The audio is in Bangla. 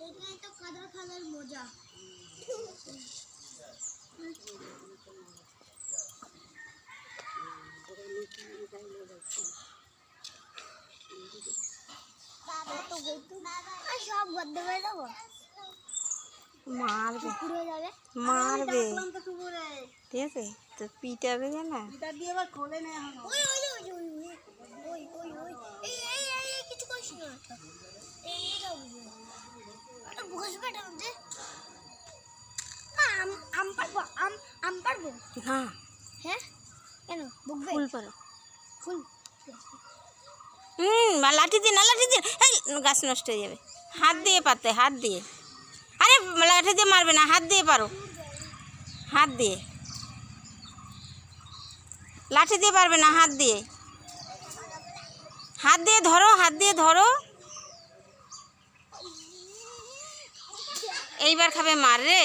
এটাই তো কাদা খেলার মজা। সব গদ্দে হয়ে যাবো, মারবে মারবে, ঠিক আছে তো পিটাবে না। কিছু করিস না, বসবে আম পারবো, আম পারবো না। হ্যাঁ কেন বকবে? ফুল পারো। ফুল লাঠি দিয়ে না, লাঠি দিয়ে গাছ নষ্ট হয়ে যাবে। হাত দিয়ে পারতে, হাত দিয়ে। আরে লাঠি দিয়ে মারবে না, হাত দিয়ে পারো, হাত দিয়ে। লাঠি দিয়ে পারবে না, হাত দিয়ে, হাত দিয়ে ধরো, হাত দিয়ে ধরো। এইবার খাবে মার রে।